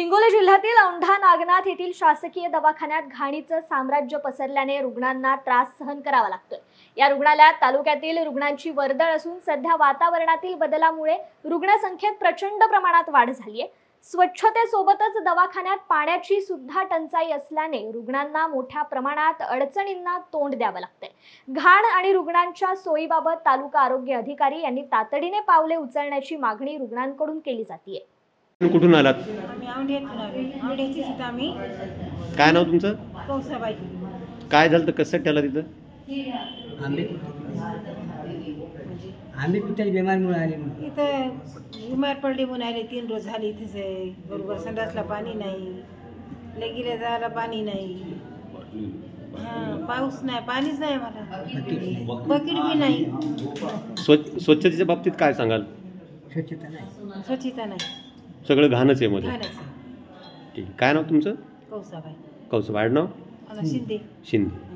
हिंगोली जिल्ह्यातील औंढा नागनाथ येथील शासकीय दवाखान्यात घाणीचं साम्राज्य पसरल्याने रुग्णांना त्रास सहन करावा लागतोय। या रुग्णालयात तालुक्यातील रुग्णांची वर्दळ असून सध्या वातावरणातील बदलामुळे रुग्णसंख्येत प्रचंड प्रमाणात वाढ झाली आहे। स्वच्छतेसोबतच दवाखान्यात पाण्याची सुद्धा टंचाई असल्याने रुग्णांना मोठ्या प्रमाणात अडचणींना तोंड द्यावं लागतंय। घाण आणि रुग्णांच्या सोयीबाबत तालुका आरोग्य अधिकारी यांनी तातडीने पावले उचलण्याची मागणी रुग्णांकडून केली जाते। कुठून आलात? आम्ही औंढ्यातून आलो। औंढ्याचीच होतो आम्ही। काय नाव तुमचं? कौसाबाई। काय झालं तर कसं ठेवला तिथं? आम्ही पित्ताची बिमारीमुळे आले। इथं बिमार पडले म्हणून आले। 3 रोज झाले इथेच आहे। बरोबर संडासला पाणी नाही, लगीला जायला पाणी नाही, पाऊस नाही, पाणीच नाही, मला बकेट बी नाही। स्वच्छतेच्या बाबतीत काय सांगाल? स्वच्छता नाही, सगळं घाणच आहे मध्ये। घाणच। ठीक, काय नाव तुमचं? कौसाबाई। कौसाबाई नाव? शिंदे। शिंदे।